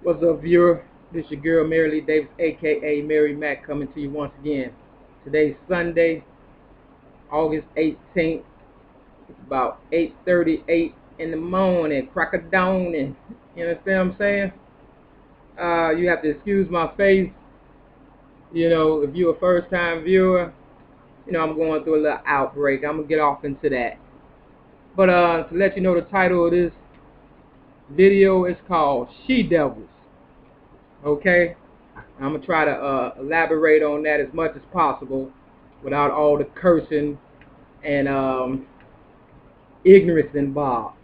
What's up, viewer? This is your girl, Mary Lee Davis, a.k.a. Mary Mack, coming to you once again. Today's Sunday, August 18th. It's about 8:38 in the morning, crack of dawn, and you understand what I'm saying? You have to excuse my face. You know, if you're a first-time viewer, you know, I'm going through a little outbreak. I'm going to get off into that. But to let you know, the title of this video is called She-Devils. Okay, I'm gonna try to elaborate on that as much as possible without all the cursing and ignorance involved.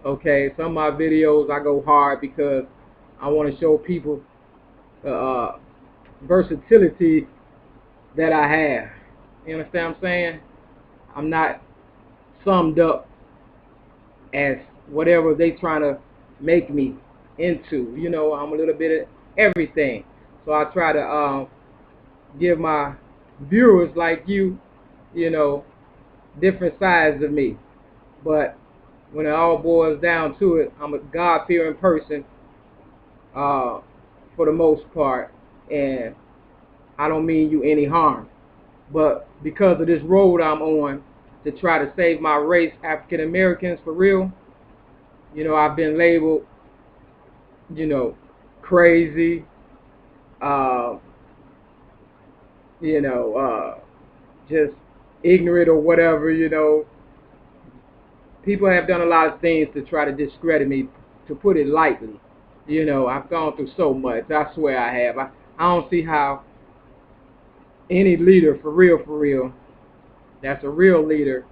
Okay, some of my videos I go hard because I want to show people the versatility that I have. You understand what I'm saying? I'm not summed up as whatever they trying to make me into. You know, I'm a little bit of everything. So I try to give my viewers like you, you know, different sides of me. But when it all boils down to it, I'm a God-fearing person for the most part, and I don't mean you any harm. But because of this road I'm on to try to save my race, African Americans, for real, you know, I've been labeled, you know, crazy, just ignorant or whatever. You know, people have done a lot of things to try to discredit me, to put it lightly. You know, I've gone through so much. I swear I have. I don't see how any leader, for real, that's a real leader,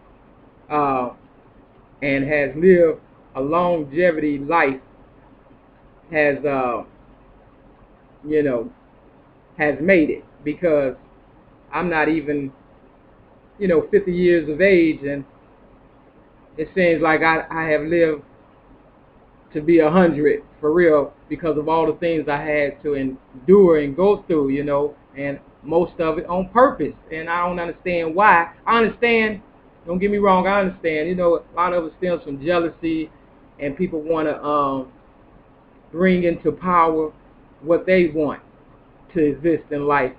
and has lived a longevity life, has, you know, has made it. Because I'm not even, you know, 50 years of age, and it seems like I have lived to be 100, for real, because of all the things I had to endure and go through, you know, and most of it on purpose. And I don't understand why. I understand, don't get me wrong, I understand, you know, a lot of it stems from jealousy, and people want to bring into power what they want to exist in life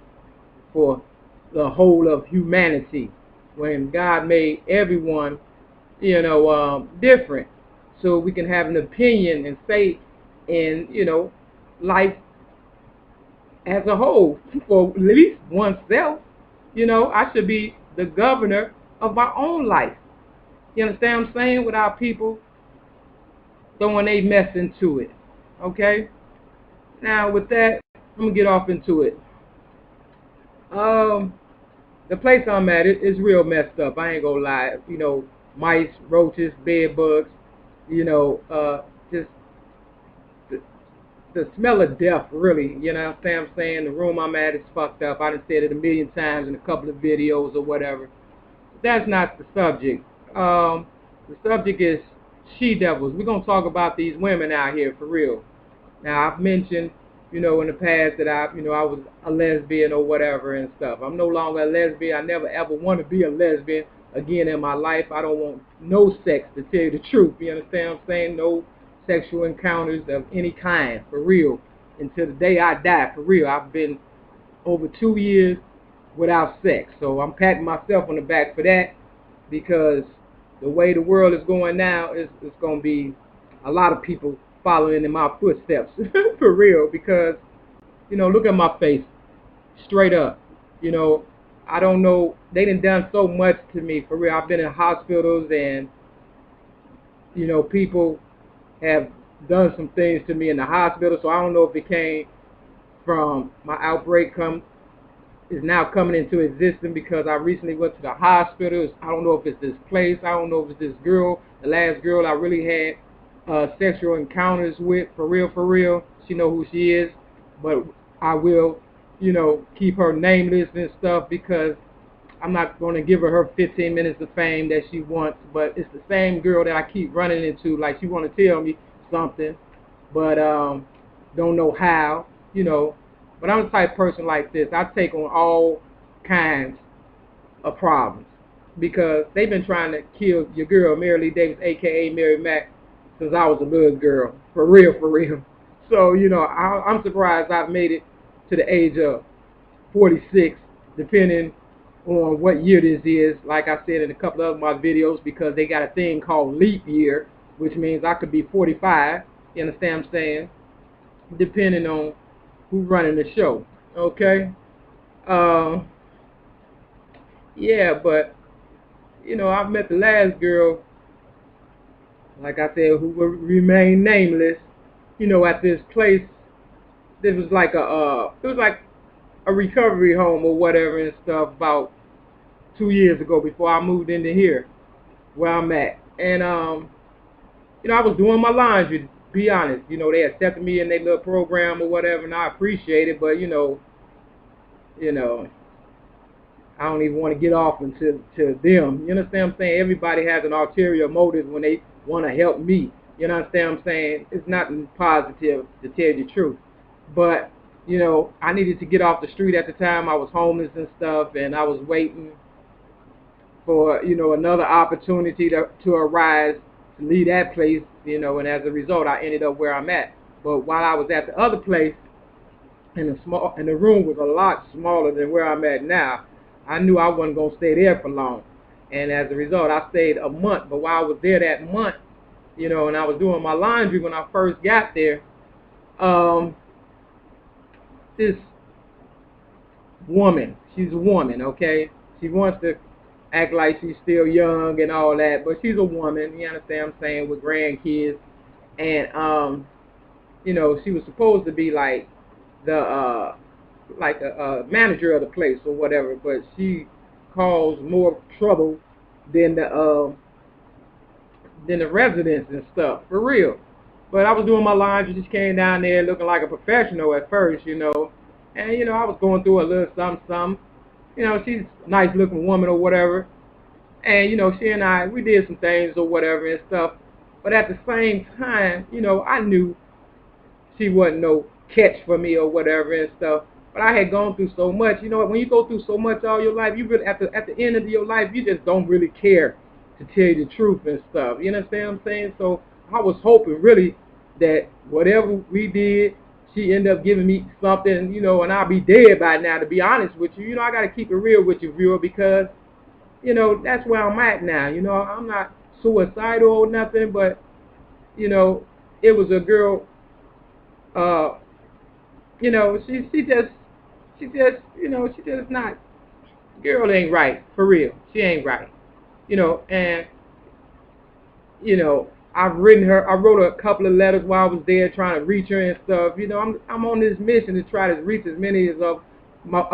for the whole of humanity, when God made everyone, you know, different, so we can have an opinion and say in, you know, life as a whole, for at least oneself. You know, I should be the governor of my own life. You understand what I'm saying? Without people throwing a mess into it. Okay? Now with that, I'm gonna get off into it. The place I'm at is real messed up. I ain't gonna lie. You know, mice, roaches, bed bugs. You know, just the smell of death, really. You know what I'm saying? The room I'm at is fucked up. I done said it a million times in a couple of videos or whatever. That's not the subject. The subject is she-devils. We're gonna talk about these women out here, for real. Now, I've mentioned, you know, in the past that I was a lesbian or whatever and stuff. I'm no longer a lesbian. I never ever want to be a lesbian again in my life. I don't want no sex, to tell you the truth. You understand what I'm saying? No sexual encounters of any kind, for real, until the day I die, for real. I've been over 2 years without sex, so I'm patting myself on the back for that, because the way the world is going now, it's going to be a lot of people following in my footsteps, for real, because, you know, look at my face, straight up. You know, I don't know, they done so much to me, for real. I've been in hospitals, and, you know, people have done some things to me in the hospital, so I don't know if it came from my outbreak is now coming into existence because I recently went to the hospital. I don't know if it's this place, I don't know if it's this girl, the last girl I really had sexual encounters with, for real. She know who she is, but I will, you know, keep her nameless and stuff, because I'm not going to give her 15 minutes of fame that she wants. But it's the same girl that I keep running into, like she want to tell me something, but don't know how, you know. But I'm the type of person like this. I take on all kinds of problems, because they've been trying to kill your girl, Mary Lee Davis, a.k.a. Mary Mack, since I was a little girl. For real. So, I'm surprised I've made it to the age of 46, depending on what year this is, like I said in a couple of my videos, because they got a thing called leap year, which means I could be 45, you understand what I'm saying, depending on who's running the show, okay? Uh, yeah, but, I've met the last girl, like I said, who will remain nameless, at this place. This was like a recovery home or whatever and stuff about 2 years ago before I moved into here where I'm at. And I was doing my laundry, to be honest. They accepted me in their little program or whatever, and I appreciate it, but you know, I don't even want to get off until to them. You understand what I'm saying? Everybody has an ulterior motive when they want to help me. You understand what I'm saying? It's nothing positive, to tell you the truth. But, I needed to get off the street at the time. I was homeless and stuff, and I was waiting for, another opportunity to arise to leave that place, and as a result, I ended up where I'm at. But while I was at the other place, and the room was a lot smaller than where I'm at now, I knew I wasn't going to stay there for long. And as a result, I stayed a month. But while I was there that month, and I was doing my laundry when I first got there, this woman, she's a woman, okay? She wants to act like she's still young and all that, but she's a woman, you understand what I'm saying, with grandkids. And, she was supposed to be like the like a manager of the place or whatever, but she caused more trouble than the residents and stuff, for real. But I was doing my laundry, just came down there looking like a professional at first, and I was going through a little something. She's a nice looking woman or whatever, and she and we did some things or whatever and stuff. But at the same time, I knew she wasn't no catch for me or whatever and stuff. But I had gone through so much. When you go through so much all your life, you really, at the end of your life, you just don't really care, to tell you the truth and stuff. You understand what I'm saying? So I was hoping really that whatever we did, she ended up giving me something, and I'll be dead by now, to be honest with you. I got to keep it real with you, viewer, because, that's where I'm at now. I'm not suicidal or nothing, but, it was a girl, she just not, girl ain't right, for real. She ain't right. And, I've written her, I wrote a couple of letters while I was there trying to reach her and stuff. I'm on this mission to try to reach as many of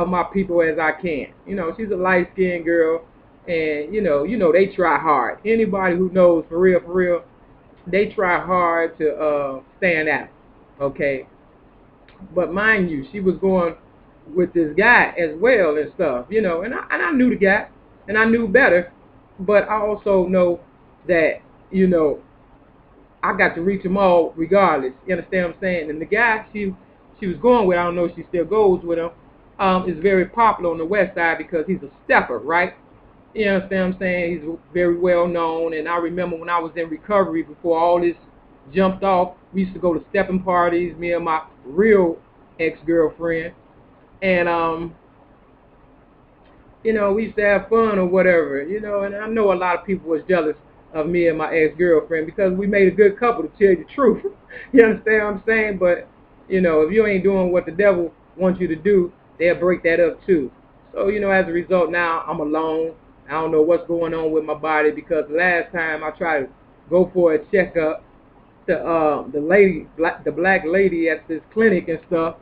my people as I can. She's a light-skinned girl, and, they try hard. Anybody who knows, for real, they try hard to stand out, okay? But mind you, she was going with this guy as well and stuff, and I knew the guy, and I knew better, but I also know that, I got to reach them all regardless. You understand what I'm saying? And the guy she was going with, I don't know if she still goes with him, is very popular on the west side because he's a stepper, right? You understand what I'm saying? He's very well known. And I remember when I was in recovery before all this jumped off, we used to go to stepping parties, me and my real ex-girlfriend. And we used to have fun or whatever, and I know a lot of people was jealous of me and my ex-girlfriend because we made a good couple, to tell you the truth. You understand what I'm saying? But, if you ain't doing what the devil wants you to do, they'll break that up too. So, as a result, now I'm alone. I don't know what's going on with my body because last time I tried to go for a checkup, the black lady at this clinic and stuff,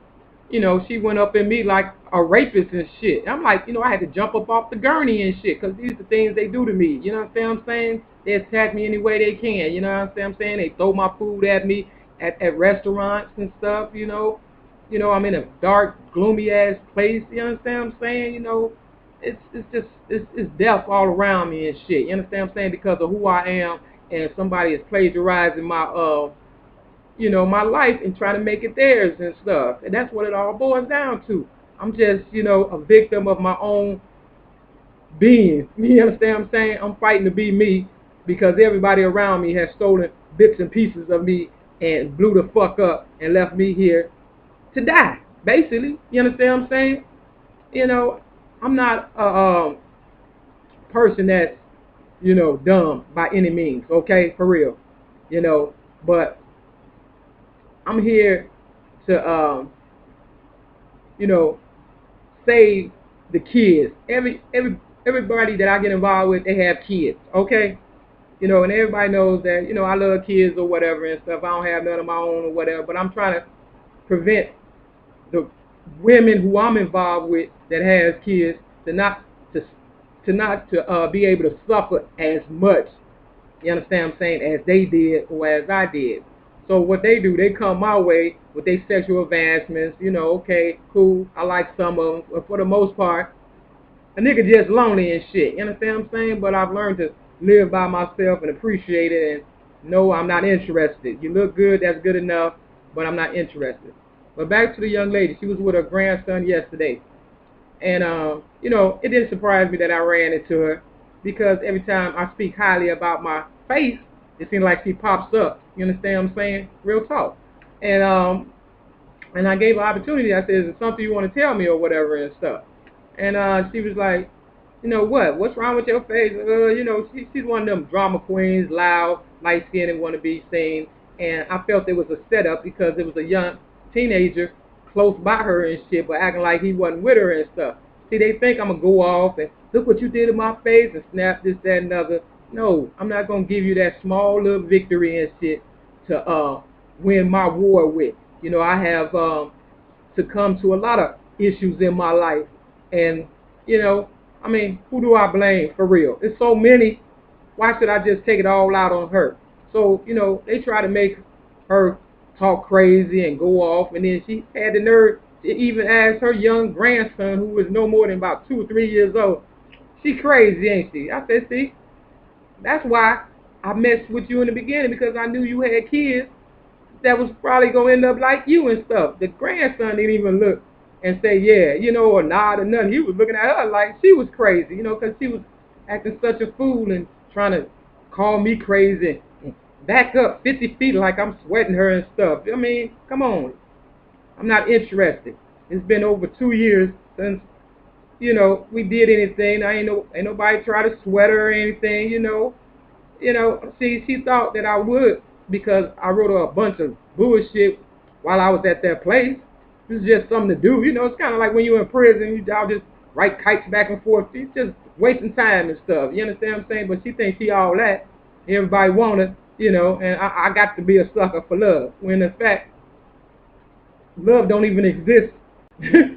she went up in me like a rapist and shit. I'm like, I had to jump up off the gurney and shit because these are the things they do to me. You know what I'm saying? They attack me any way they can. You know what I'm saying? They throw my food at me at restaurants and stuff, I'm in a dark, gloomy-ass place. You understand what I'm saying? It's death all around me and shit. You understand what I'm saying? Because of who I am, and somebody is plagiarizing my my life and trying to make it theirs and stuff. And that's what it all boils down to. I'm just, a victim of my own being. You understand what I'm saying? I'm fighting to be me because everybody around me has stolen bits and pieces of me and blew the fuck up and left me here to die, basically. You understand what I'm saying? You know, I'm not a person that's, you know, dumb by any means, okay, for real. You know, but I'm here to, you know, save the kids. Everybody that I get involved with, they have kids, okay? You know, and everybody knows that, you know, I love kids or whatever and stuff. I don't have none of my own or whatever, but I'm trying to prevent the women who I'm involved with that has kids to not to be able to suffer as much, you understand what I'm saying, as they did or as I did. So what they do, they come my way with their sexual advancements, you know, okay, cool, I like some of them, but for the most part, a nigga just lonely and shit, you understand what I'm saying? But I've learned to live by myself and appreciate it and no, I'm not interested. You look good, that's good enough, but I'm not interested. But back to the young lady, she was with her grandson yesterday. And, you know, it didn't surprise me that I ran into her because every time I speak highly about my face, it seems like she pops up. You understand what I'm saying? Real talk. And I gave her opportunity. I said, is there something you want to tell me or whatever and stuff? And she was like, you know what? What's wrong with your face? You know, she's one of them drama queens, loud, light-skinned, and want to be seen. And I felt it was a setup because it was a young teenager close by her and shit, but acting like he wasn't with her and stuff. See, they think I'm going to go off and look what you did in my face and snap this, that, and other. No, I'm not going to give you that small little victory and shit to win my war with. You know, I have succumbed to a lot of issues in my life. And, you know, I mean, who do I blame for real? There's so many. Why should I just take it all out on her? So, you know, they try to make her talk crazy and go off. And then she had the nerve to even ask her young grandson, who was no more than about 2 or 3 years old, she crazy, ain't she? I said, see, that's why I messed with you in the beginning, because I knew you had kids that was probably going to end up like you and stuff. The grandson didn't even look and say, yeah, you know, or nod or nothing. He was looking at her like she was crazy, you know, because she was acting such a fool and trying to call me crazy and back up 50 feet like I'm sweating her and stuff. I mean, come on. I'm not interested. It's been over 2 years since, you know, we did anything. Ain't nobody try to sweat her or anything, you know. You know, she thought that I would because I wrote her a bunch of bullshit while I was at that place. This is just something to do. You know, it's kind of like when you're in prison, y'all just write kites back and forth. She's just wasting time and stuff. You understand what I'm saying? But she thinks she all that. Everybody want her, you know, and I got to be a sucker for love. When in fact, love don't even exist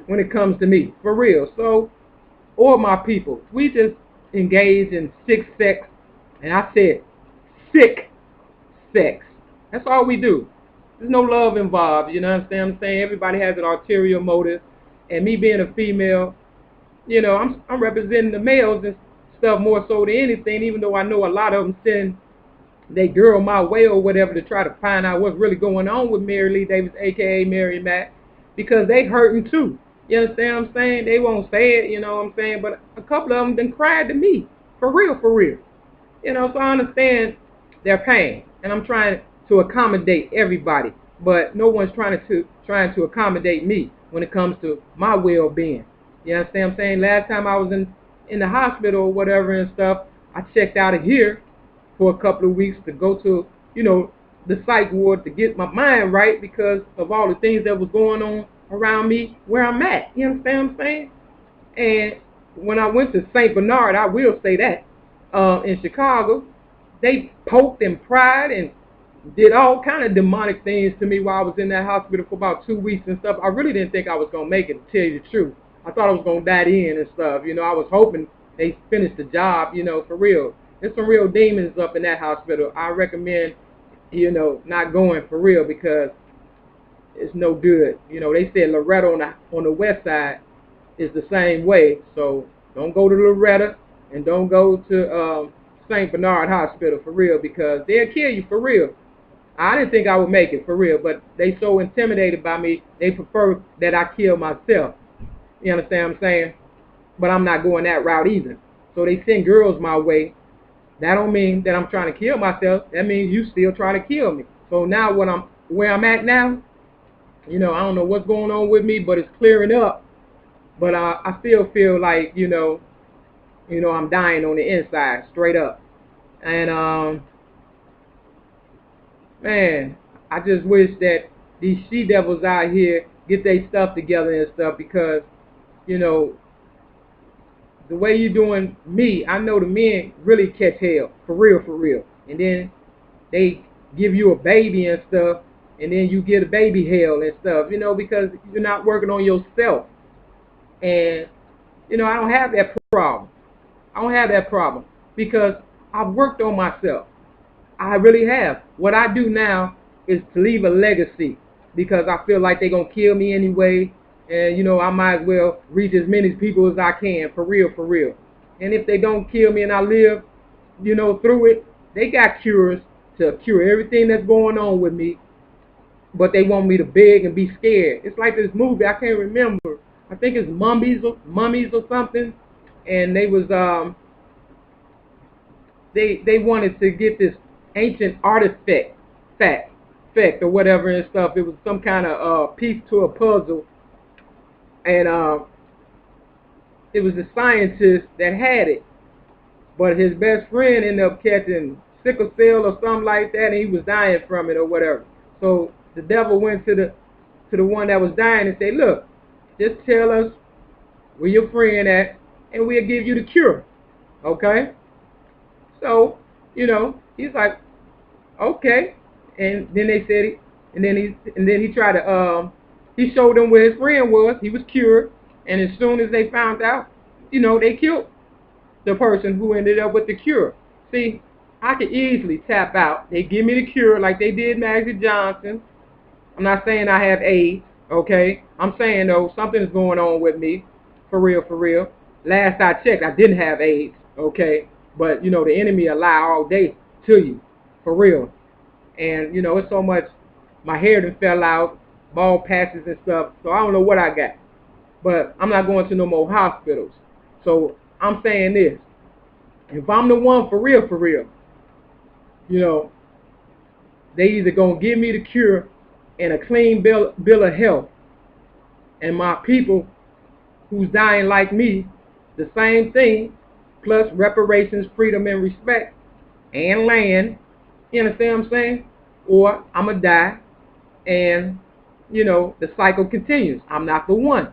when it comes to me. For real. So, or my people. We just engage in sick sex. And I said, sick sex. That's all we do. There's no love involved, you know what I'm saying? Everybody has an ulterior motive. And me being a female, you know, I'm representing the males and stuff more so than anything, even though I know a lot of them send they girl my way or whatever to try to find out what's really going on with Mary Lee Davis, a.k.a. Mary Mack, because they hurting too. You understand what I'm saying? They won't say it, you know what I'm saying? But a couple of them done cried to me. For real, for real. You know, so I understand their pain, and I'm trying to accommodate everybody, but no one's trying to accommodate me when it comes to my well-being. You understand what I'm saying? Last time I was in the hospital or whatever and stuff, I checked out of here for a couple of weeks to go to, you know, the psych ward to get my mind right because of all the things that was going on around me where I'm at. You understand what I'm saying? And when I went to St. Bernard, I will say that, in Chicago, they poked and pried and did all kind of demonic things to me while I was in that hospital for about 2 weeks and stuff. I really didn't think I was going to make it, to tell you the truth. I thought I was going to die in and stuff. You know, I was hoping they finished the job, you know, for real. There's some real demons up in that hospital. I recommend, you know, not going for real because it's no good. You know, they said Loretta on the west side is the same way. So don't go to Loretta and don't go to St. Bernard Hospital for real because they'll kill you for real. I didn't think I would make it for real, but they so intimidated by me, they prefer that I kill myself. You understand what I'm saying? But I'm not going that route either. So they send girls my way. That don't mean that I'm trying to kill myself. That means you still trying to kill me. So now where I'm at now, you know, I don't know what's going on with me, but it's clearing up. But I still feel like, I'm dying on the inside, straight up. And man, I just wish that these she devils out here get their stuff together and stuff, because you know the way you doing me, I know the men really catch hell for real, for real. And then they give you a baby and stuff, and then you get a baby hell and stuff, because you're not working on yourself. And I don't have that problem. I don't have that problem because I've worked on myself. I really have. What I do now is to leave a legacy, because I feel like they're gonna kill me anyway, and I might as well reach as many people as I can, for real, for real. And if they don't kill me and I live, through it, they got cures to cure everything that's going on with me, but they want me to beg and be scared. It's like this movie, I can't remember. I think it's Mummies or something, and they wanted to get this ancient artifact fact or whatever and stuff. It was some kind of piece to a puzzle, and it was the scientist that had it, but his best friend ended up catching sickle cell or something like that, and he was dying from it or whatever. So the devil went to the one that was dying and said, "Look, just tell us where your friend at, and we'll give you the cure." Okay? So, he's like, "Okay." And then they said he tried to he showed them where his friend was. He was cured, and as soon as they found out, they killed the person who ended up with the cure. See, I could easily tap out. They give me the cure like they did Magic Johnson. I'm not saying I have AIDS, okay? I'm saying, though, something's going on with me, for real, for real. Last I checked, I didn't have AIDS, okay? But, the enemy lie all day to you, for real. And, it's so much, my hair done fell out, bald patches and stuff, so I don't know what I got. But I'm not going to no more hospitals. So I'm saying this. If I'm the one for real, they either going to give me the cure and a clean bill of health, and my people who's dying like me, the same thing, plus reparations, freedom, and respect, and land. You understand what I'm saying? Or I'm going to die, and, the cycle continues. I'm not the one.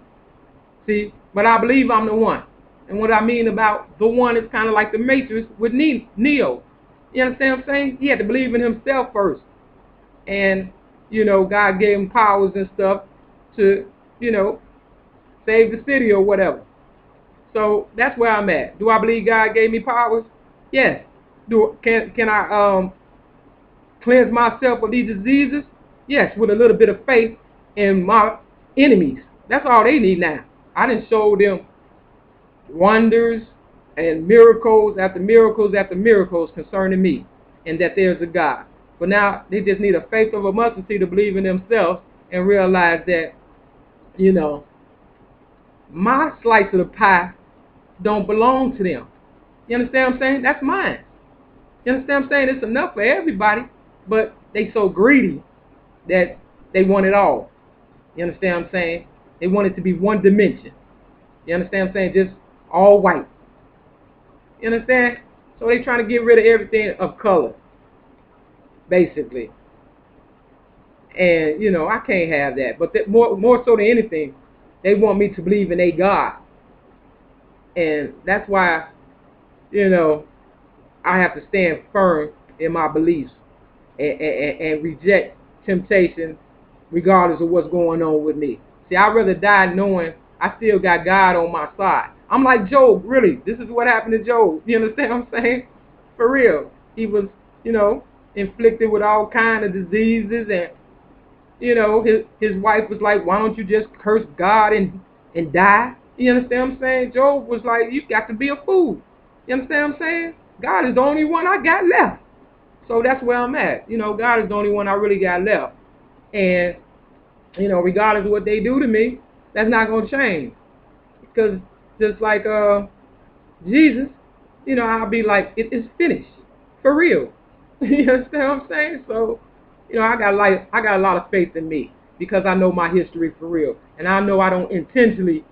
See? But I believe I'm the one. And what I mean about the one is kind of like the Matrix with Neo. You understand what I'm saying? He had to believe in himself first. And, God gave him powers and stuff to, save the city or whatever. So that's where I'm at. Do I believe God gave me powers? Yes. Can I cleanse myself of these diseases? Yes, with a little bit of faith in my enemies. That's all they need now. I didn't show them wonders and miracles after miracles after miracles concerning me, and that there's a God. But now they just need a faith of a mustard seed to believe in themselves and realize that, my slice of the pie don't belong to them. You understand what I'm saying? That's mine. You understand what I'm saying? It's enough for everybody, but they so greedy that they want it all. You understand what I'm saying? They want it to be one dimension. You understand what I'm saying? Just all white. You understand? So they trying to get rid of everything of color, basically. And, I can't have that. But more so than anything, they want me to believe in a God. And that's why, I have to stand firm in my beliefs and reject temptation regardless of what's going on with me. See, I'd rather die knowing I still got God on my side. I'm like Job, really. This is what happened to Job. You understand what I'm saying? For real. He was, inflicted with all kind of diseases, and, his wife was like, "Why don't you just curse God and die?" You understand what I'm saying? Job was like, "You got to be a fool." You understand what I'm saying? God is the only one I got left. So that's where I'm at. God is the only one I really got left. And, regardless of what they do to me, that's not going to change. Because just like Jesus, I'll be like, it's finished. For real. You understand what I'm saying? So You know, I got a lot of faith in me because I know my history for real, and I know I don't intentionally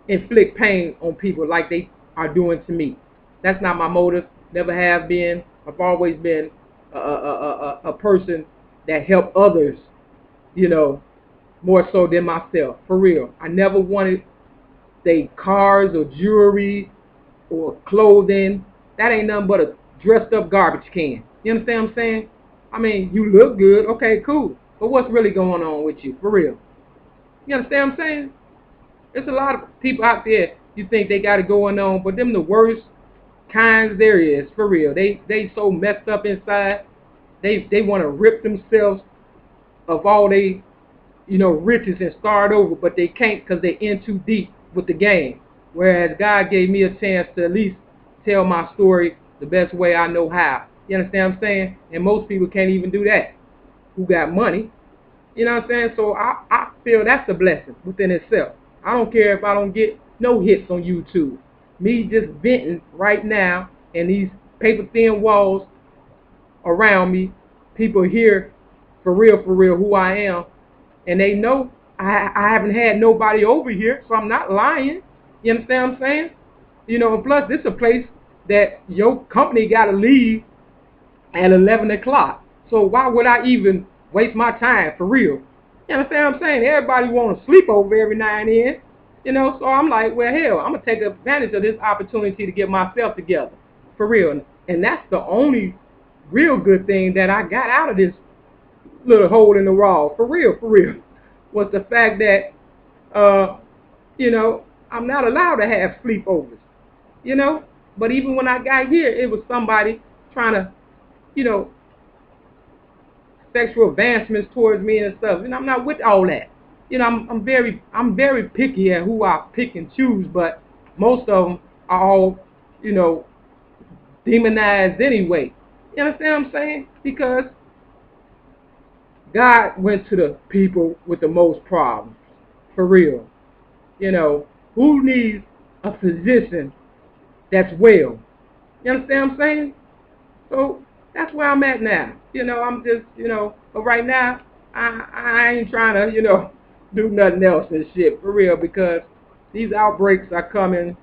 inflict pain on people like they are doing to me. That's not my motive. Never have been. I've always been a person that helped others, you know, more so than myself. For real. I never wanted they cars or jewelry or clothing. That ain't nothing but a dressed up garbage can. You understand what I'm saying? I mean, you look good, okay, cool. But what's really going on with you, for real? You understand what I'm saying? There's a lot of people out there you think they got it going on, but them the worst kinds there is, for real. They so messed up inside. They want to rip themselves of all they, you know, riches and start over, but they can't because they in too deep with the game. Whereas God gave me a chance to at least tell my story the best way I know how. You understand what I'm saying? And most people can't even do that who got money. You know what I'm saying? So I feel that's a blessing within itself. I don't care if I don't get no hits on YouTube. Me just venting right now and these paper thin walls around me, people hear for real who I am, and they know I haven't had nobody over here, so I'm not lying. You understand what I'm saying? You know, and plus this is a place that your company got to leave at 11 o'clock. So why would I even waste my time, for real? You understand what I'm saying? Everybody want to sleep over every now and then. You know, so I'm like, well, hell, I'm going to take advantage of this opportunity to get myself together, for real. And that's the only real good thing that I got out of this little hole in the wall, for real, was the fact that, you know, I'm not allowed to have sleepovers, you know. But even when I got here, it was somebody trying to, you know, sexual advancements towards me and stuff. And I'm not with all that. You know, I'm very picky at who I pick and choose, but most of them are all, you know, demonized anyway. You understand what I'm saying? Because God went to the people with the most problems, for real. You know, who needs a physician that's well? You understand what I'm saying? So that's where I'm at now. You know, I'm just, you know, but right now, I ain't trying to, you know, do nothing else and shit, for real, because these outbreaks are coming,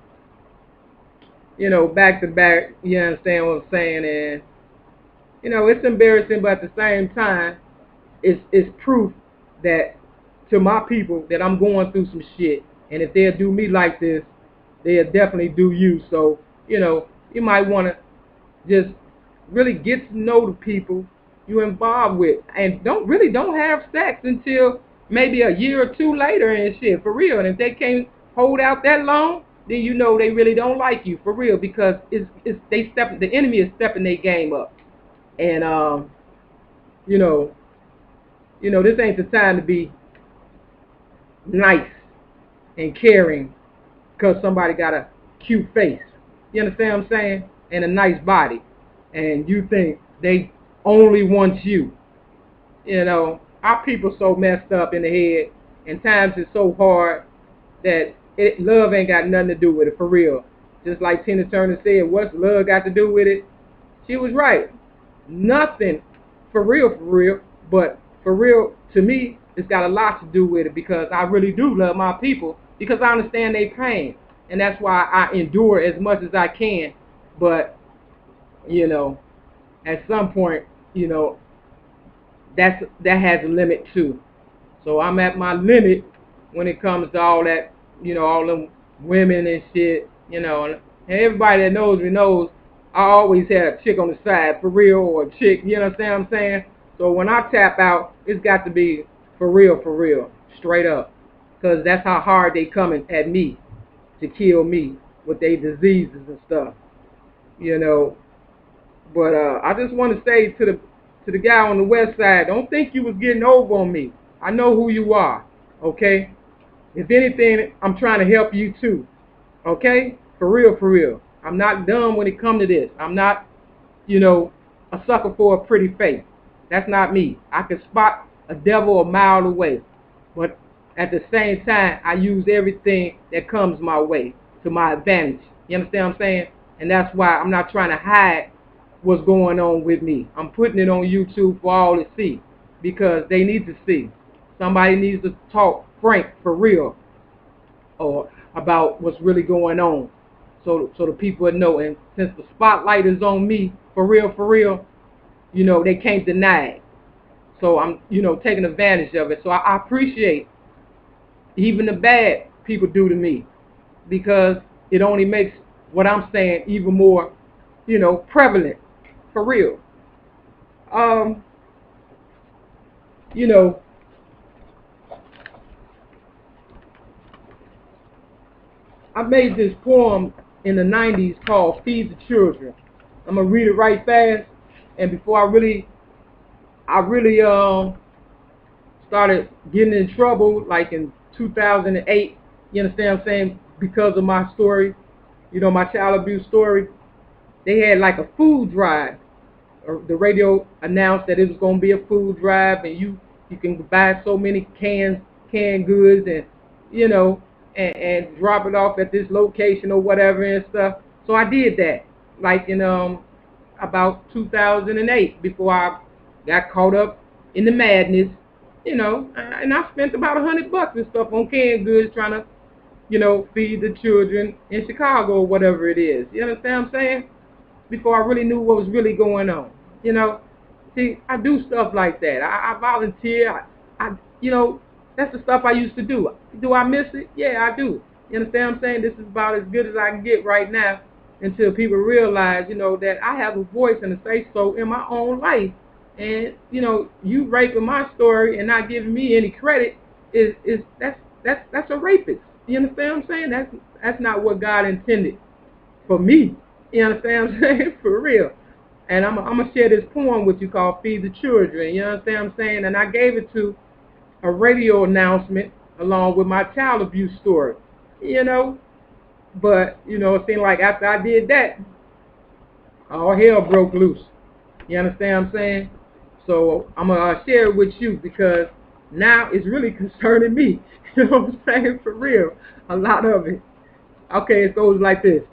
you know, back to back. You understand what I'm saying? And, you know, it's embarrassing, but at the same time, it's proof that to my people that I'm going through some shit, and if they'll do me like this, they'll definitely do you. So, you know, you might want to just really get to know the people you're involved with, and don't have sex until maybe a year or two later and shit, for real. And if they can't hold out that long, then you know they really don't like you, for real, because the enemy is stepping their game up. And you know, this ain't the time to be nice and caring because somebody got a cute face. You understand what I'm saying? And a nice body. And you think they only want you. You know, our people so messed up in the head, and times it's so hard that love ain't got nothing to do with it, for real. Just like Tina Turner said, what's love got to do with it? She was right. Nothing, for real, but for real, to me, it's got a lot to do with it, because I really do love my people, because I understand their pain, and that's why I endure as much as I can. But, you know, at some point, you know, that has a limit too. So I'm at my limit when it comes to all that, you know, all them women and shit, you know. And everybody that knows me knows I always had a chick on the side, for real, or a chick, you understand what I'm saying? So when I tap out, it's got to be for real, straight up. Because that's how hard they coming at me to kill me with their diseases and stuff, you know. But I just want to say to the guy on the west side, don't think you was getting over on me. I know who you are, okay? If anything, I'm trying to help you too, okay? For real. I'm not dumb when it comes to this. I'm not, you know, a sucker for a pretty face. That's not me. I can spot a devil a mile away. But at the same time, I use everything that comes my way to my advantage. You understand what I'm saying? And that's why I'm not trying to hide what's going on with me. I'm putting it on YouTube for all to see. because they need to see. Somebody needs to talk frank for real, or about what's really going on, so the people would know. And since the spotlight is on me, for real, they can't deny it. So I'm, taking advantage of it. So I appreciate even the bad people do to me, because it only makes what I'm saying even more, prevalent, for real. Um, you know, I made this poem in the 90s called Feed the Children. I'm going to read it right fast. And before I really started getting in trouble, like in 2008, you understand what I'm saying, because of my story, my child abuse story. They had like a food drive. The radio announced that it was going to be a food drive, and you can buy so many canned goods, and and drop it off at this location or whatever and stuff. So I did that, like in about 2008, before I got caught up in the madness, and I spent about $100 and stuff on canned goods trying to, feed the children in Chicago or whatever it is. You understand what I'm saying? Before I really knew what was really going on. See, I do stuff like that. I volunteer. That's the stuff I used to do. Do I miss it? Yeah, I do. You understand what I'm saying? This is about as good as I can get right now, until people realize, that I have a voice and a say-so in my own life. And, you raping my story and not giving me any credit that's a rapist. You understand what I'm saying? That's not what God intended for me. You understand what I'm saying? For real. And I'm going to share this poem with you called Feed the Children. You understand what I'm saying? And I gave it to a radio announcement along with my child abuse story. But, it seemed like after I did that, all hell broke loose. You understand what I'm saying? So I'm going to share it with you, because now it's really concerning me. You know what I'm saying? For real. A lot of it. Okay, it goes like this.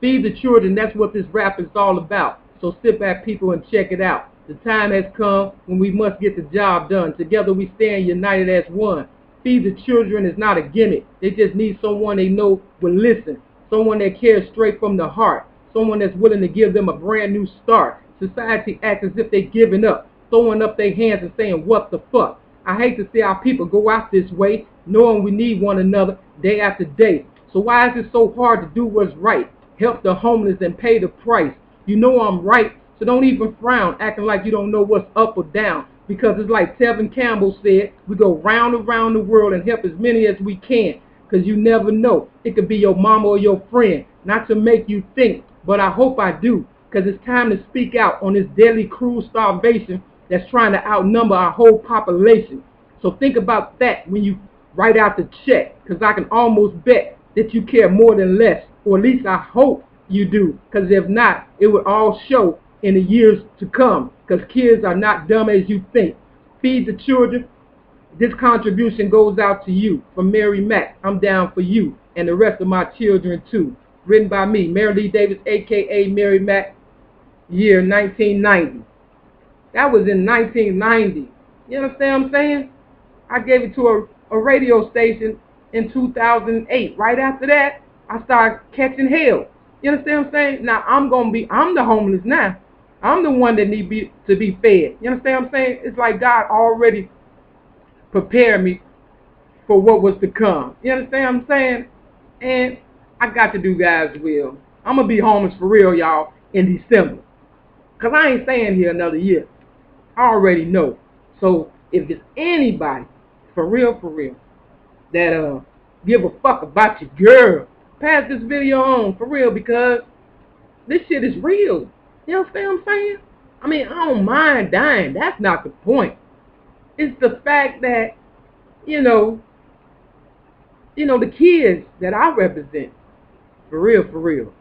Feed the children, that's what this rap is all about. So sit back, people, and check it out. The time has come when we must get the job done. Together we stand united as one. Feed the children is not a gimmick. They just need someone they know will listen. Someone that cares straight from the heart. Someone that's willing to give them a brand new start. Society acts as if they're giving up, throwing up their hands and saying, what the fuck? I hate to see our people go out this way, knowing we need one another day after day. So why is it so hard to do what's right? Help the homeless and pay the price. You know I'm right, so don't even frown, acting like you don't know what's up or down. Because it's like Tevin Campbell said, we go round around the world and help as many as we can. Because you never know. It could be your mama or your friend. Not to make you think, but I hope I do. Because it's time to speak out on this deadly cruel starvation that's trying to outnumber our whole population. So think about that when you write out the check. Because I can almost bet that you care more than less. Or at least I hope you do. Because if not, it will all show in the years to come. Because kids are not dumb as you think. Feed the children. This contribution goes out to you. From Mary Mack, I'm down for you. And the rest of my children too. Written by me, Mary Lee Davis, a.k.a. Mary Mack, year 1990. That was in 1990. You understand what I'm saying? I gave it to a radio station in 2008. Right after that, I started catching hell. You understand what I'm saying? Now, I'm the homeless now. I'm the one that need to be fed. You understand what I'm saying? It's like God already prepared me for what was to come. You understand what I'm saying? And I got to do God's will. I'm going to be homeless for real, y'all, in December. Because I ain't staying here another year. I already know. So if there's anybody, for real, that give a fuck about your girl, pass this video on, for real, because this shit is real. You understand what I'm saying? I mean, I don't mind dying. That's not the point. It's the fact that, the kids that I represent, for real,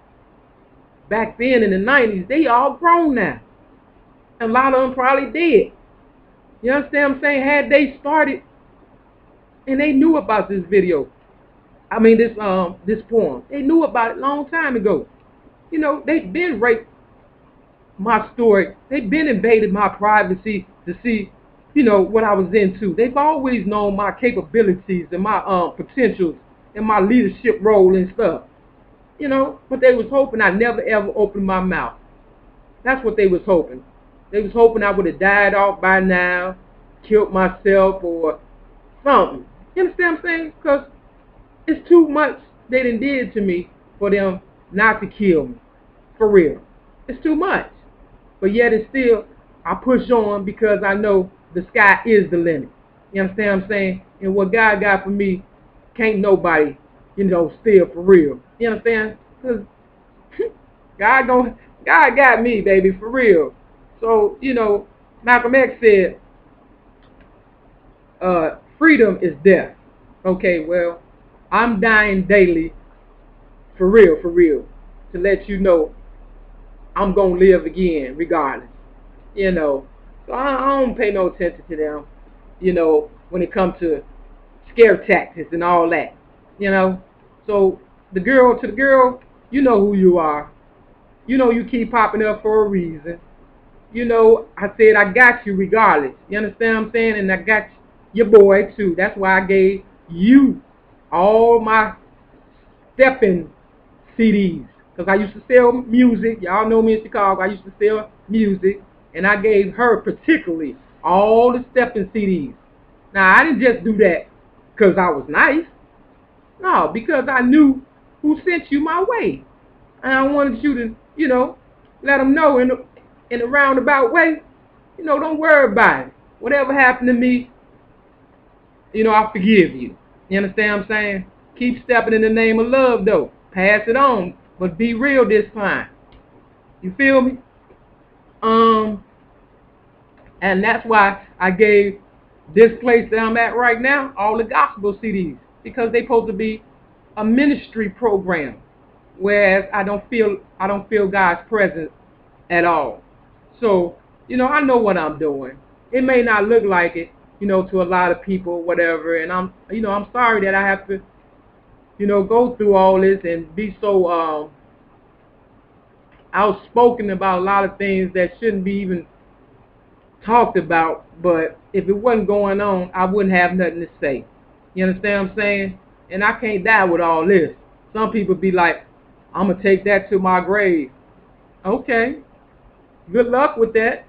back then in the 90s, they all grown now. A lot of them probably dead. You understand what I'm saying? Had they started and they knew about this video, this poem, they knew about it a long time ago. They've been raped my story. They've been invaded my privacy to see, what I was into. They've always known my capabilities and my potentials and my leadership role and stuff. But they was hoping I never ever opened my mouth. That's what they was hoping. They was hoping I would have died off by now, killed myself or something. You understand what I'm saying? Because it's too much they done did to me for them not to kill me. For real. It's too much. But yet it's still, I push on because I know the sky is the limit. You understand what I'm saying? And what God got for me, can't nobody, steal for real. You understand? Because God got me, baby, for real. So, Malcolm X said, freedom is death. Okay, well, I'm dying daily, for real, to let you know I'm going to live again, regardless. So I don't pay no attention to them, when it comes to scare tactics and all that, So to the girl, you know who you are. You keep popping up for a reason. I said I got you regardless. You understand what I'm saying? And I got your boy too. That's why I gave you all my stepping CDs. Because I used to sell music. Y'all know me in Chicago. I used to sell music. And I gave her particularly all the stepping CDs. Now, I didn't just do that because I was nice. No, because I knew who sent you my way. And I wanted you to, let them know in a roundabout way, don't worry about it. Whatever happened to me, I forgive you. You understand what I'm saying? Keep stepping in the name of love, though. Pass it on, but be real this time. You feel me? And that's why I gave this place that I'm at right now all the gospel CDs, because they supposed to be a ministry program, whereas I don't feel God's presence at all. So, I know what I'm doing. It may not look like it, to a lot of people, whatever, and I'm sorry that I have to, go through all this and be so outspoken about a lot of things that shouldn't be even talked about. But if it wasn't going on, I wouldn't have nothing to say. You understand what I'm saying? And I can't die with all this. Some people be like, I'm gonna take that to my grave. Okay, good luck with that.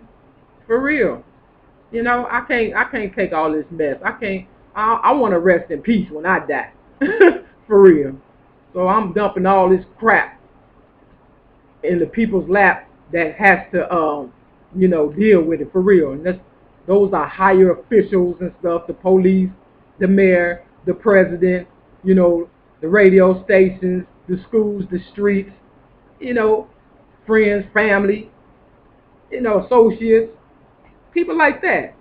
For real. I can't take all this mess. I want to rest in peace when I die. For real. So I'm dumping all this crap in the people's lap that has to deal with it, for real. And those are higher officials and stuff, the police, the mayor, the president, the radio stations, the schools, the streets, friends, family, associates, people like that.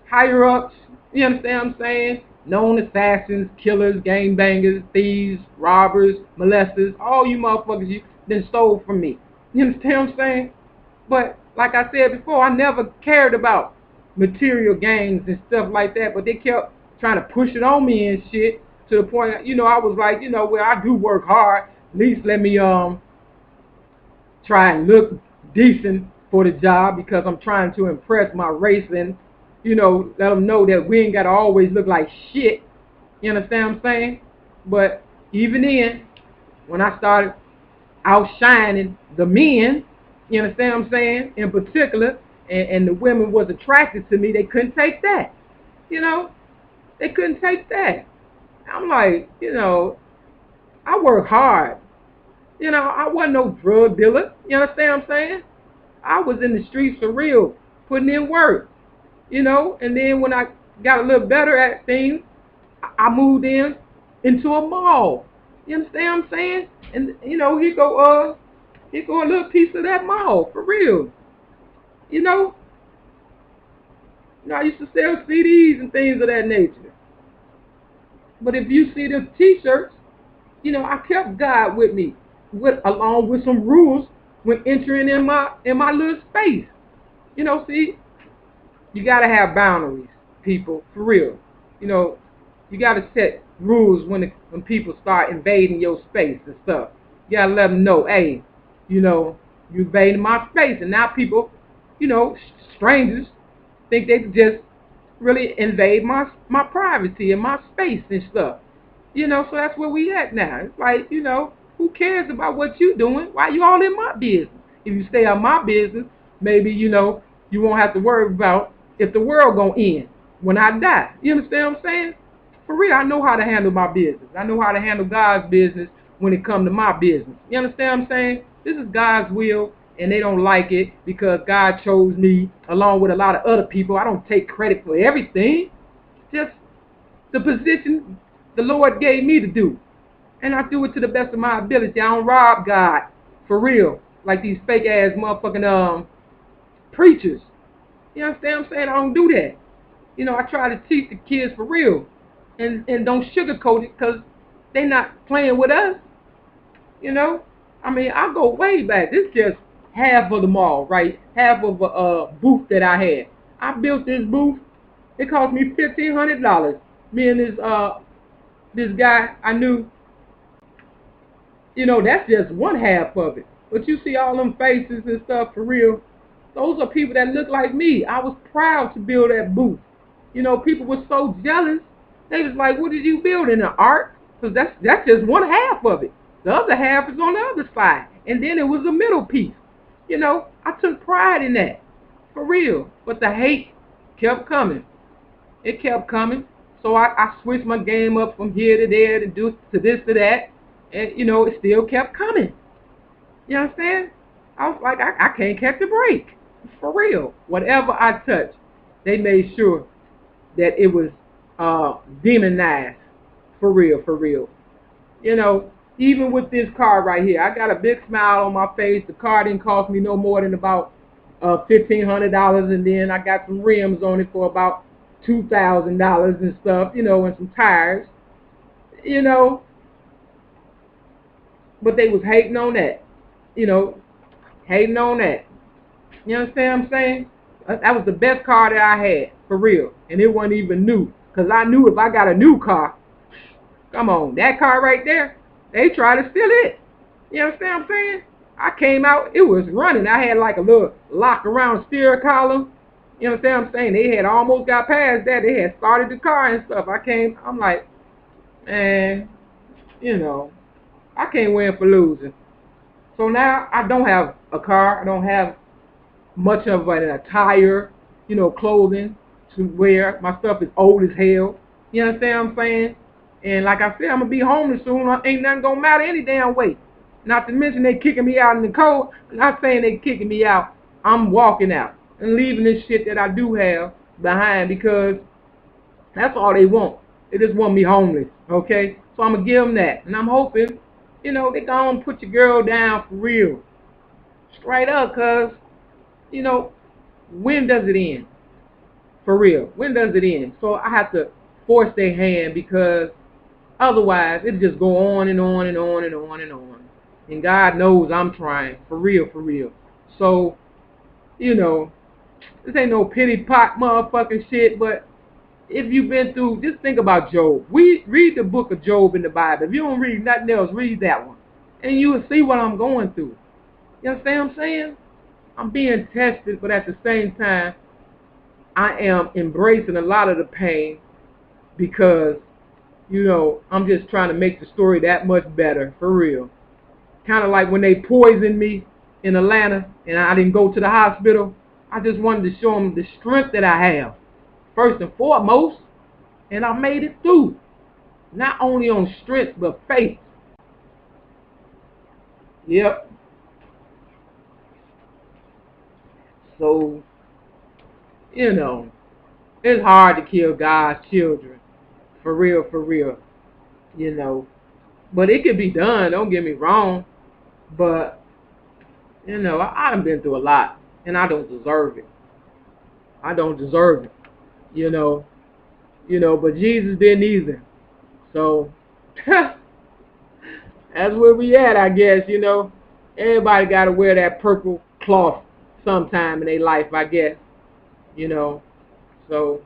Higher ups, you understand what I'm saying? Known assassins, killers, gangbangers, thieves, robbers, molesters, all you motherfuckers you then stole from me. You understand what I'm saying? But like I said before, I never cared about material gains and stuff like that, but they kept trying to push it on me and shit, to the point, I was like, well, I do work hard. At least let me try and look decent for the job, because I'm trying to impress my race and, let them know that we ain't got to always look like shit. You understand what I'm saying? But even then, when I started outshining the men, you understand what I'm saying, in particular, and the women was attracted to me, they couldn't take that. They couldn't take that. I'm like, I work hard. I wasn't no drug dealer. You understand what I'm saying? I was in the streets for real, putting in work. And then when I got a little better at things, I moved into a mall. You understand what I'm saying? And he go a little piece of that mall, for real. I used to sell CDs and things of that nature. But if you see the t-shirts, I kept God with me, along with some rules when entering in my little space. See, you gotta have boundaries, people, for real. You gotta set rules when people start invading your space and stuff. You gotta let them know, hey, you invading my space, and now people, strangers, think they can just really invade my privacy and my space and stuff. You know, so that's where we at now. It's like, you know, who cares about what you doing? Why you all in my business? If you stay out of my business, maybe, you know, you won't have to worry about if the world gonna end when I die. You understand what I'm saying? For real, I know how to handle my business. I know how to handle God's business when it comes to my business. You understand what I'm saying? This is God's will, and they don't like it because God chose me along with a lot of other people. I don't take credit for everything. Just the position the Lord gave me to do. And I do it to the best of my ability. I don't rob God, for real, like these fake-ass motherfucking preachers. You understand what I'm saying? I don't do that. You know, I try to teach the kids for real and don't sugarcoat it because they not playing with us. You know? I mean, I go way back. This is just half of the mall, right? Half of a booth that I had. I built this booth. It cost me $1,500. Me and this guy I knew. You know, that's just one half of it. But you see all them faces and stuff for real. Those are people that look like me. I was proud to build that booth. You know, people were so jealous. They was like, what did you build in the art? Because that's just one half of it. The other half is on the other side. And then it was a middle piece. You know, I took pride in that. For real. But the hate kept coming. It kept coming. So I switched my game up from here to there to do to this to that. And, you know, it still kept coming. You understand? I was like, I can't catch a break. For real. Whatever I touched, they made sure that it was demonized. For real, for real. You know, even with this car right here, I got a big smile on my face. The car didn't cost me no more than about $1,500, and then I got some rims on it for about $2,000 and stuff, you know, and some tires, you know. But they was hating on that, you know, hating on that. You understand what I'm saying? That was the best car that I had, for real. And it wasn't even new. Because I knew if I got a new car, come on, that car right there, they try to steal it. You understand what I'm saying? I came out, it was running. I had like a little lock around steering column. You understand what I'm saying? They had almost got past that. They had started the car and stuff. I'm like, man, you know, I can't win for losing. So now I don't have a car. I don't have much of an attire, you know, clothing to wear. My stuff is old as hell. You understand what I'm saying? And like I said, I'm going to be homeless soon. Ain't nothing going to matter any damn way. Not to mention they kicking me out in the cold. I'm not saying they kicking me out. I'm walking out and leaving this shit that I do have behind because that's all they want. They just want me homeless, okay? So I'm going to give them that. And I'm hoping, you know, they going to put your girl down for real. Straight up, cuz, you know, when does it end? For real. When does it end? So I have to force their hand because otherwise it just go on and on and on and on and on. And God knows I'm trying. For real, for real. So, you know, this ain't no pity pot motherfucking shit, but if you've been through, just think about Job. Read the book of Job in the Bible. If you don't read nothing else, read that one. And you will see what I'm going through. You understand what I'm saying? I'm being tested, but at the same time, I am embracing a lot of the pain because, you know, I'm just trying to make the story that much better, for real. Kind of like when they poisoned me in Atlanta and I didn't go to the hospital. I just wanted to show them the strength that I have, first and foremost, and I made it through. Not only on strength, but faith. Yep. So, you know, it's hard to kill God's children. For real, for real. You know. But it could be done, don't get me wrong. But, you know, I done been through a lot. And I don't deserve it. I don't deserve it. You know. But Jesus didn't either. So, that's where we at, I guess, you know. Everybody got to wear that purple cloth sometime in their life, I guess. You know. So,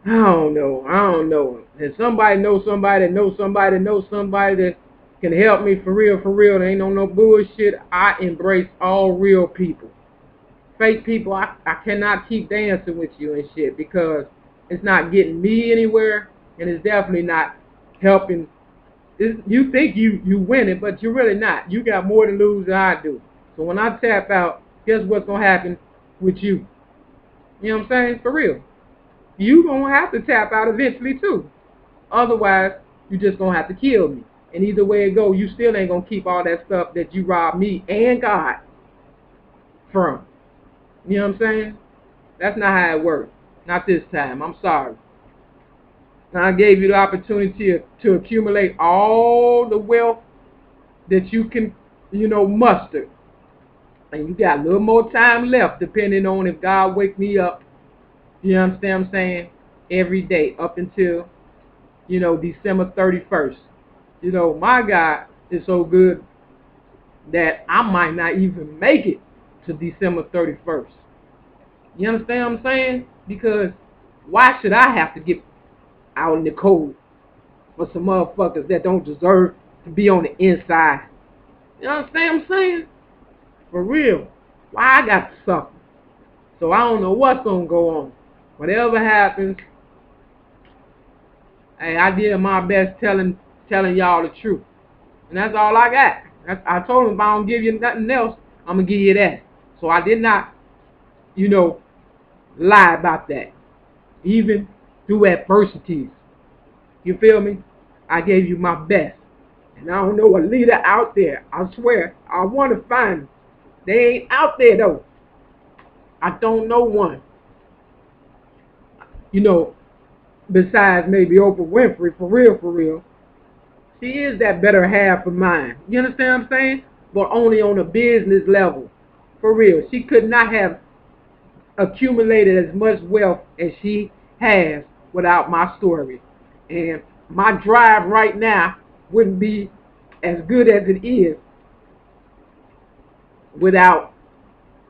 I don't know. And somebody knows somebody that knows somebody that knows somebody that can help me for real, for real. There ain't no bullshit. I embrace all real people. fake people, I cannot keep dancing with you and shit because it's not getting me anywhere, and it's definitely not helping. You think you winning, but you're really not. You got more to lose than I do. So when I tap out, guess what's gonna happen with you? You know what I'm saying? For real. You gonna have to tap out eventually too. Otherwise, you just gonna have to kill me. And either way it go, you still ain't gonna keep all that stuff that you robbed me and God from. You know what I'm saying? That's not how it works. Not this time. I'm sorry. Now I gave you the opportunity to accumulate all the wealth that you can, muster. And you got a little more time left depending on if God wake me up, you understand what I'm saying, every day up until, December 31st. My God is so good that I might not even make it to December 31st. You understand what I'm saying? Because why should I have to get out in the cold for some motherfuckers that don't deserve to be on the inside? You understand what I'm saying? For real. Why I got to suffer? So I don't know what's going to go on. Whatever happens, hey, I did my best telling y'all the truth. And that's all I got. I told him if I don't give you nothing else, I'm going to give you that. So I did not, lie about that. Even through adversities. You feel me? I gave you my best. And I don't know a leader out there. I swear, I want to find them. They ain't out there though. I don't know one. Besides maybe Oprah Winfrey, for real, for real. She is that better half of mine. You understand what I'm saying? But only on a business level. For real. She could not have accumulated as much wealth as she has without my story. And my drive right now wouldn't be as good as it is without,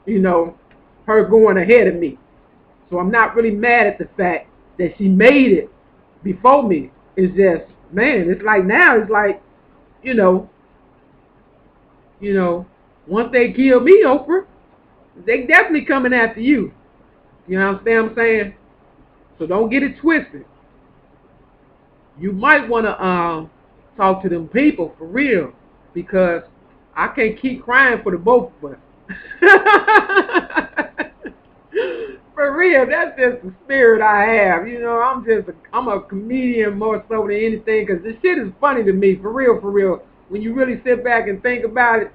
her going ahead of me. So I'm not really mad at the fact that she made it before me. It's just, man, it's like now, it's like, once they kill me, Oprah, they definitely coming after you. You understand what I'm saying? So don't get it twisted. You might want to talk to them people for real, because I can't keep crying for the both of us. For real, that's just the spirit I have. I'm a comedian more so than anything, because this shit is funny to me, for real, for real. When you really sit back and think about it,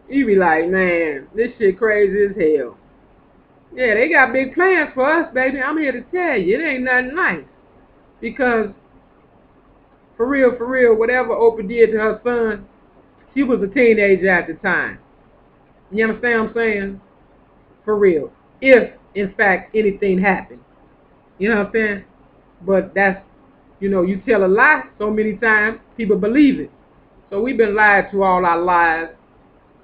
you be like, man, this shit crazy as hell. Yeah, they got big plans for us, baby. I'm here to tell you, it ain't nothing nice. Because, for real, whatever Oprah did to her son, she was a teenager at the time. You understand what I'm saying? For real. If, in fact, anything happened. You know what I'm saying? But that's, you tell a lie so many times, people believe it. So we've been lied to all our lives.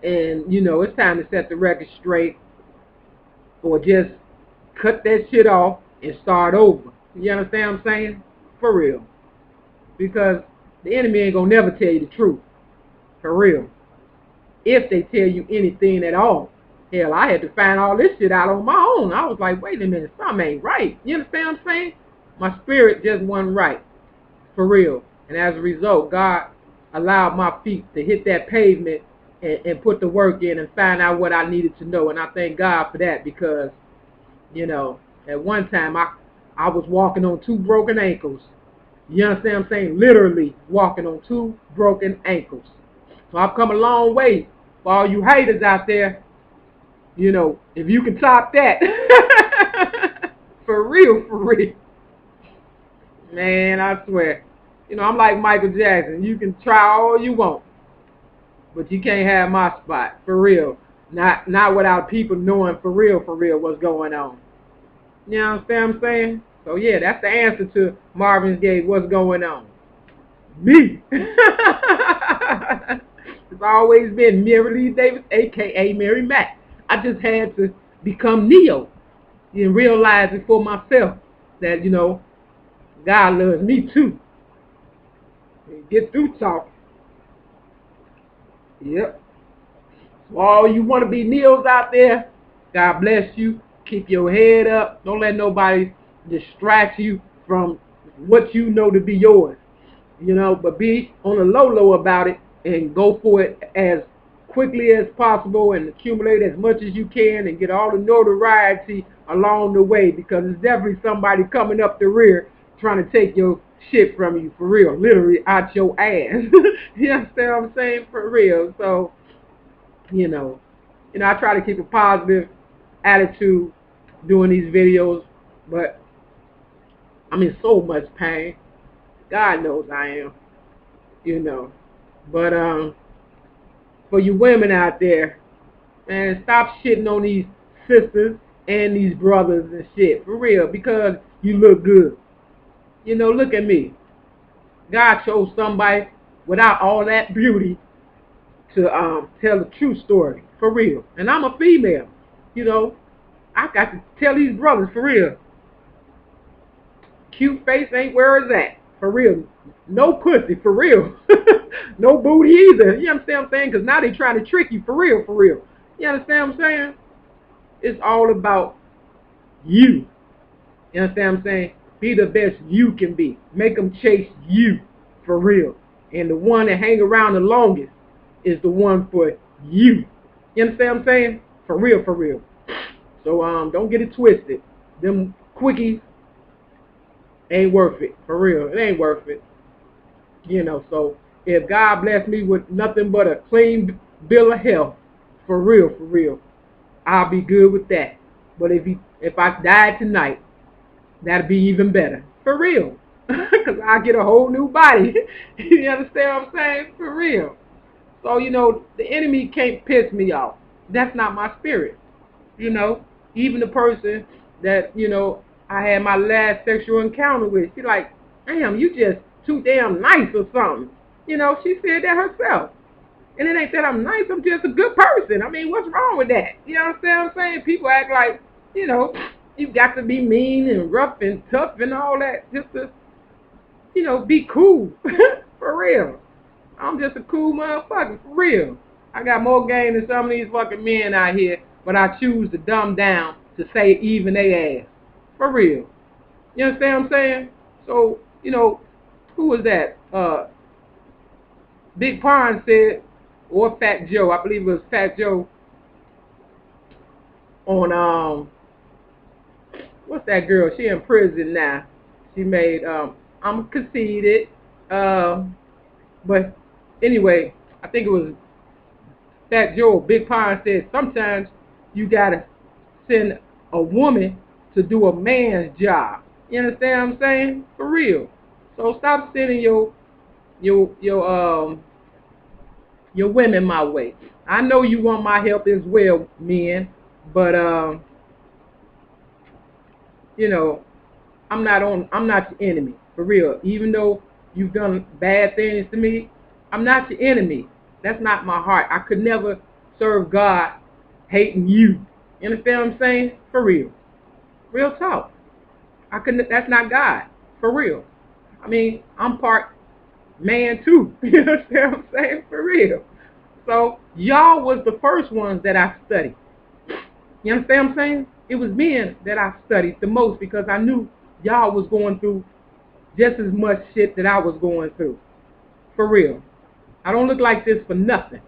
And, it's time to set the record straight. Or just cut that shit off and start over. You understand what I'm saying? For real. Because the enemy ain't gonna never tell you the truth. For real. If they tell you anything at all. Hell, I had to find all this shit out on my own. I was like, wait a minute, something ain't right. You understand what I'm saying? My spirit just wasn't right. For real. And as a result, God allowed my feet to hit that pavement and put the work in and find out what I needed to know. And I thank God for that, because, at one time I was walking on 2 broken ankles. You understand what I'm saying? Literally walking on 2 broken ankles. So I've come a long way. For all you haters out there, if you can top that, for real, man, I swear. I'm like Michael Jackson. You can try all you want, but you can't have my spot, for real. Not without people knowing for real what's going on. You understand what I'm saying? So yeah, that's the answer to Marvin Gaye, what's going on. Me. It's always been Mary Lee Davis, a.k.a. Mary Mack. I just had to become Neo and realize it for myself that, God loves me too. Get through talking. Yep. So all you want to be Neos out there, God bless you. Keep your head up. Don't let nobody distract you from what you know to be yours. But be on the low about it and go for it as quickly as possible and accumulate as much as you can and get all the notoriety along the way, because there's definitely somebody coming up the rear trying to take your shit from you, for real, literally out your ass. You understand what I'm saying? For real. So, I try to keep a positive attitude doing these videos, but I'm in so much pain. God knows I am, But for you women out there, man, stop shitting on these sisters and these brothers and shit, for real, because you look good. Look at me. God chose somebody without all that beauty to tell the true story, for real. And I'm a female, I got to tell these brothers, for real. Cute face ain't where it's at, for real. No pussy, for real. No booty either. You understand what I'm saying? Because now they trying to trick you, for real, for real. You understand what I'm saying? It's all about you. You understand what I'm saying? Be the best you can be. Make them chase you, for real. And the one that hang around the longest is the one for you. You understand what I'm saying? For real, for real. So don't get it twisted. Them quickies ain't worth it, for real. It ain't worth it. So if God bless me with nothing but a clean bill of health, for real, I'll be good with that. But if I died tonight, that'd be even better, for real. Because I get a whole new body. You understand what I'm saying? For real. So, the enemy can't piss me off. That's not my spirit. Even the person that, I had my last sexual encounter with, she like, damn, you just too damn nice or something. She said that herself. And it ain't that I'm nice, I'm just a good person. I mean, what's wrong with that? You understand what I'm saying? People act like, you've got to be mean and rough and tough and all that just to, be cool. For real. I'm just a cool motherfucker, for real. I got more game than some of these fucking men out here, but I choose to dumb down to say even they ass. For real. You understand what I'm saying? So, who was that? Big Pond said, or Fat Joe, I believe it was Fat Joe, on, what's that girl? She in prison now. She made, I'm conceited, but anyway, I think it was Fat Joe. Big Pond said, sometimes you gotta send a woman to do a man's job. You understand what I'm saying? For real. So stop sending your women my way. I know you want my help as well, men, but I'm not your enemy, for real. Even though you've done bad things to me, I'm not your enemy. That's not my heart. I could never serve God hating you. You understand what I'm saying? For real. Real talk. That's not God. For real. I mean, I'm part man too. You understand what I'm saying? For real. So y'all was the first ones that I studied. You understand what I'm saying? It was men that I studied the most because I knew y'all was going through just as much shit that I was going through. For real. I don't look like this for nothing.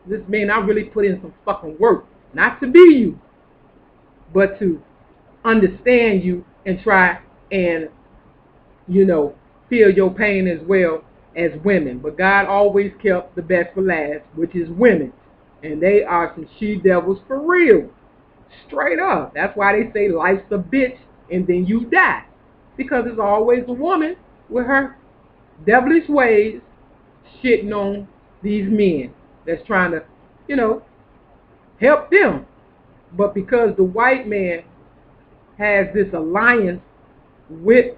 This means I really put in some fucking work. Not to be you, but to understand you and try and, feel your pain as well as women. But God always kept the best for last, which is women. And they are some she-devils for real. Straight up. That's why they say life's a bitch and then you die. Because it's always a woman with her devilish ways shitting on these men that's trying to, help them. But because the white man has this alliance with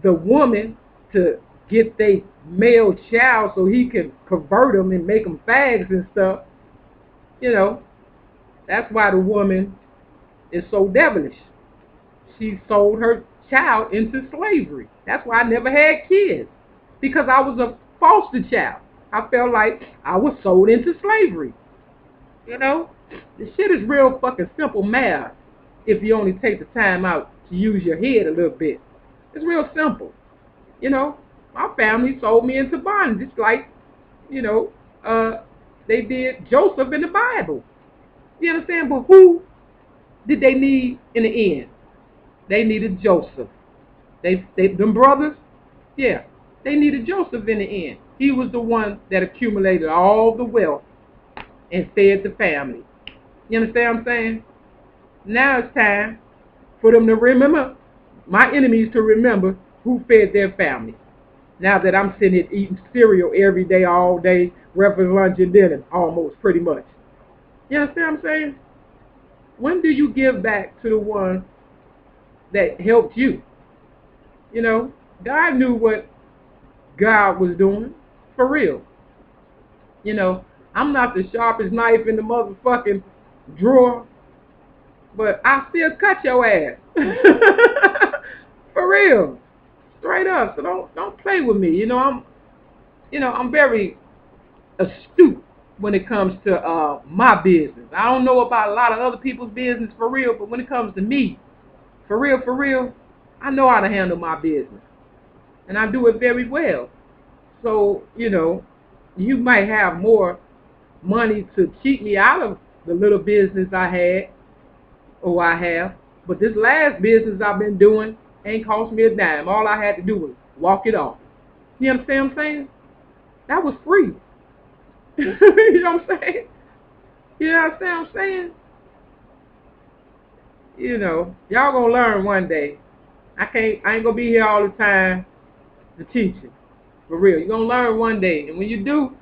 the woman to get their male child so he can convert them and make them fags and stuff, that's why the woman is so devilish. She sold her child into slavery. That's why I never had kids, because I was a foster child. I felt like I was sold into slavery. You know? The shit is real fucking simple math if you only take the time out to use your head a little bit. It's real simple. You know? My family sold me into bondage like, you know, they did Joseph in the Bible. You understand? But who did they need in the end? They needed Joseph. Them brothers, yeah, they needed Joseph in the end. He was the one that accumulated all the wealth and fed the family. You understand what I'm saying? Now it's time for them to remember, my enemies to remember who fed their family. Now that I'm sitting here eating cereal every day, all day, breakfast, lunch, and dinner, almost, pretty much. You understand what I'm saying? When do you give back to the one that helped you? You know, God knew what God was doing, for real. You know, I'm not the sharpest knife in the motherfucking drawer, but I still cut your ass. For real. Straight up. So don't play with me. I'm very astute when it comes to my business. I don't know about a lot of other people's business for real, but when it comes to me, for real, I know how to handle my business. And I do it very well. So, you might have more money to cheat me out of the little business I had or I have. But this last business I've been doing ain't cost me a dime. All I had to do was walk it off. You understand what I'm saying? That was free. You know what I'm saying? You understand what I'm saying? Y'all gonna learn one day. I ain't gonna be here all the time to teach you. For real. You're gonna learn one day. And when you do,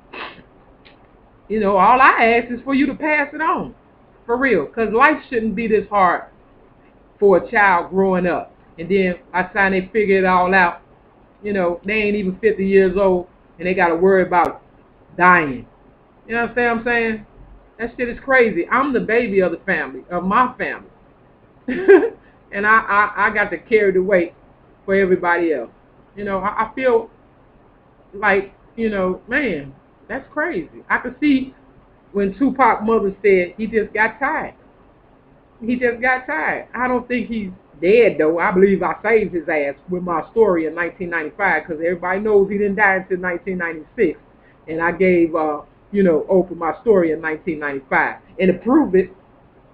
all I ask is for you to pass it on. For real. Because life shouldn't be this hard for a child growing up. And then by the time they figure it all out, they ain't even 50 years old and they got to worry about dying. You know what I'm saying? That shit is crazy. I'm the baby of the family, of my family. And I got to carry the weight for everybody else. I feel like, man, that's crazy. I could see when Tupac mother said he just got tired. He just got tired. I don't think he's dead, though. I believe I saved his ass with my story in 1995 because everybody knows he didn't die until 1996. And I gave, Oprah my story in 1995. And to prove it,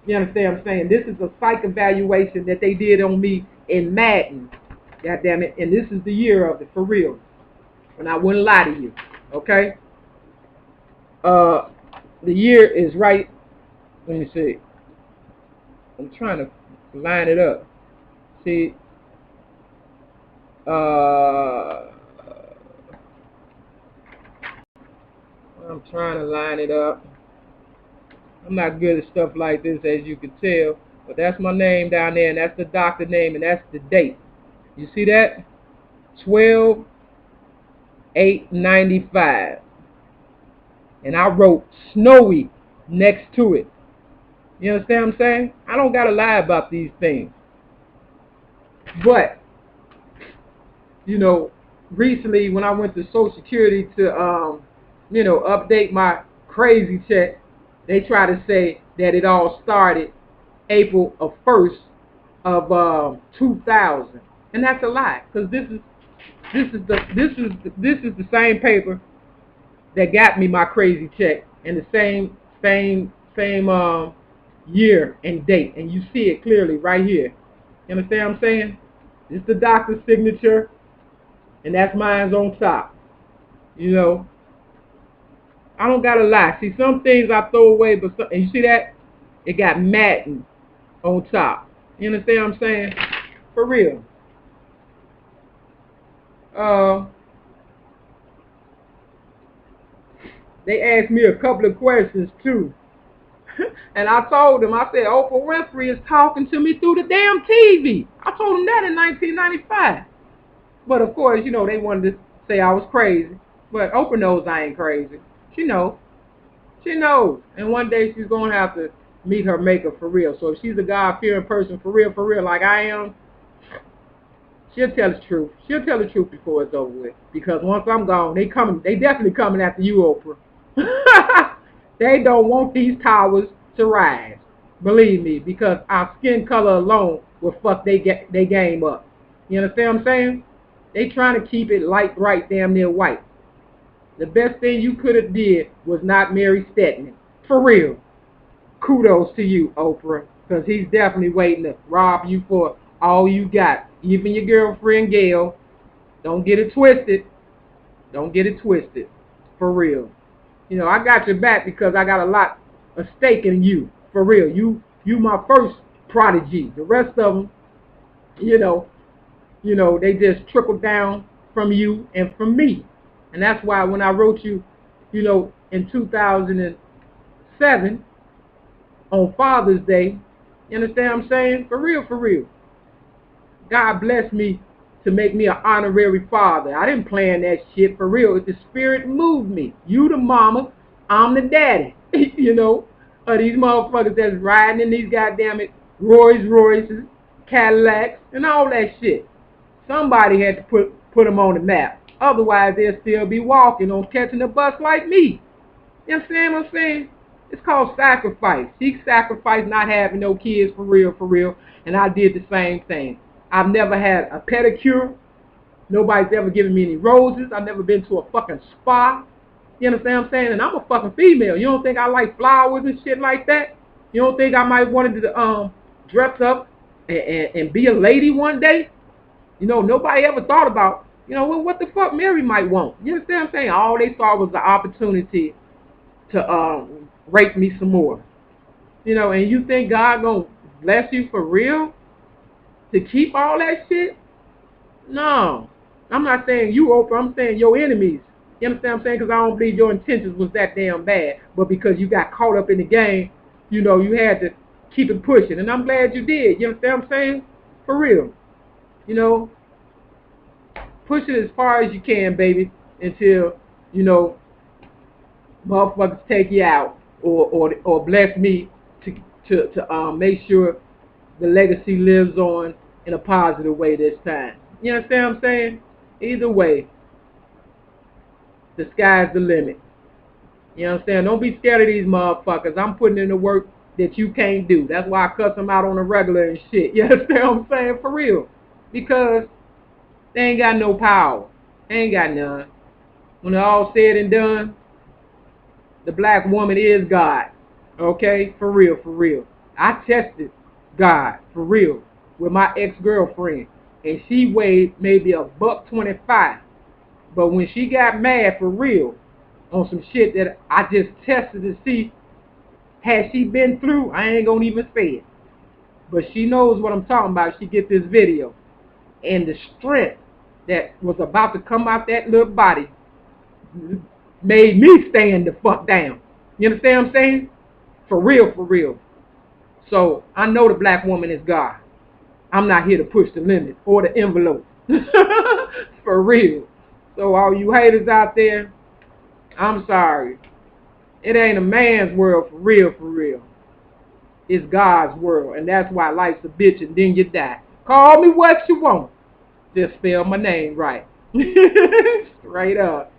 you understand what I'm saying? This is a psych evaluation that they did on me in Madden. God damn it. And this is the year of it, for real. And I wouldn't lie to you. Okay? The year is right. Let me see. I'm trying to line it up. See, I'm trying to line it up. I'm not good at stuff like this, as you can tell, but that's my name down there, and that's the doctor name, and that's the date. You see that? 12/8/95. And I wrote Snowy next to it. You understand what I'm saying? I don't got to lie about these things. But, recently when I went to Social Security to, update my crazy check, they try to say that it all started April 1st of 2000, and that's a lie. Because this is the same paper that got me my crazy check, and the same year and date, and you see it clearly right here. You understand what I'm saying? This is the doctor's signature, and that's mine's on top. I don't gotta lie. See, some things I throw away, but and you see that? It got Madden on top. You understand what I'm saying? For real. They asked me a couple of questions too. And I told them, I said, Oprah Winfrey is talking to me through the damn TV. I told them that in 1995. But of course, they wanted to say I was crazy. But Oprah knows I ain't crazy. She knows. She knows. And one day she's going to have to meet her maker for real. So if she's a God-fearing person for real, like I am, she'll tell the truth. She'll tell the truth before it's over with. Because once I'm gone, they definitely coming after you, Oprah. They don't want these towers to rise. Believe me, because our skin color alone will fuck they game up. You understand what I'm saying? They trying to keep it light bright, damn near white. The best thing you could have did was not marry Stedman. For real. Kudos to you, Oprah, because he's definitely waiting to rob you for all you got. Even your girlfriend, Gail. Don't get it twisted. Don't get it twisted. For real. You know, I got your back because I got a lot of stake in you. For real. You my first prodigy. The rest of them, you know, they just trickle down from you and from me. And that's why when I wrote you, in 2007 on Father's Day, you understand what I'm saying? For real, for real. God blessed me to make me an honorary father. I didn't plan that shit, for real. The spirit moved me. You the mama, I'm the daddy. These motherfuckers that's riding in these goddamn Rolls Royces, Cadillacs, and all that shit. Somebody had to put them on the map. Otherwise, they'll still be walking on catching a bus like me. You understand what I'm saying? It's called sacrifice. She sacrificed not having no kids, for real, and I did the same thing. I've never had a pedicure. Nobody's ever given me any roses. I've never been to a fucking spa. You understand what I'm saying? And I'm a fucking female. You don't think I like flowers and shit like that? You don't think I might wanted to dress up and be a lady one day? Nobody ever thought about, well, what the fuck Mary might want. You understand what I'm saying? All they saw was the opportunity to rape me some more. And you think God gonna bless you for real to keep all that shit? No. I'm not saying you, Oprah. I'm saying your enemies. You understand what I'm saying? Because I don't believe your intentions was that damn bad. But because you got caught up in the game, you had to keep it pushing. And I'm glad you did. You understand what I'm saying? For real. Push it as far as you can, baby, until, motherfuckers take you out or bless me to make sure the legacy lives on in a positive way this time. You understand what I'm saying? Either way, the sky's the limit. You understand? Don't be scared of these motherfuckers. I'm putting in the work that you can't do. That's why I cuss them out on the regular and shit. You understand what I'm saying? For real. Because they ain't got no power. They ain't got none. When it's all said and done, the black woman is God. Okay? For real, for real. I tested God, for real, with my ex-girlfriend. And she weighed maybe $125. But when she got mad for real on some shit that I just tested to see, had she been through, I ain't gonna even say it. But she knows what I'm talking about. She get this video. And the strength that was about to come out that little body made me stand the fuck down. You understand what I'm saying? For real, for real. So I know the black woman is God. I'm not here to push the limit or the envelope. For real. So all you haters out there, I'm sorry. It ain't a man's world, for real, for real. It's God's world. And that's why life's a bitch and then you die. Call me what you want. Just spell my name right. Straight up.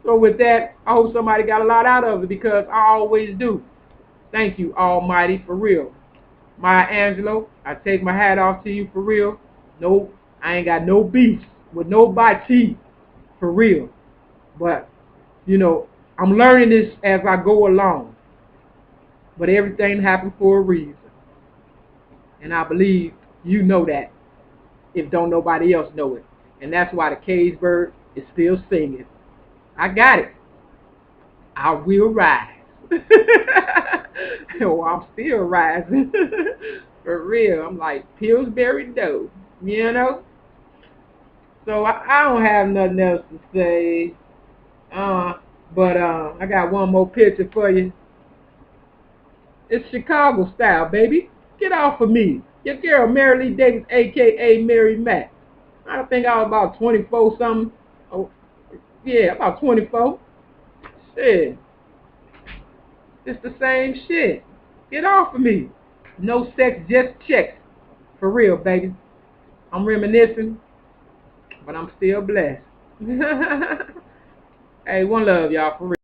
So with that, I hope somebody got a lot out of it because I always do. Thank you, Almighty, for real. Maya Angelou, I take my hat off to you for real. No, I ain't got no beef with nobody, for real. But, I'm learning this as I go along. But everything happened for a reason. And I believe you know that, if don't nobody else know it. And that's why the cage bird is still singing. I got it. I will rise. Well, I'm still rising. For real. I'm like Pillsbury Dough, So I don't have nothing else to say. But I got one more picture for you. It's Chicago style, baby. Get off of me. Your girl, Mary Lee Davis, a.k.a. Mary Mack. I think I was about 24 something. Oh, yeah, about 24. Shit. It's the same shit. Get off of me. No sex, just checks. For real, baby. I'm reminiscing, but I'm still blessed. Hey, one love, y'all, for real.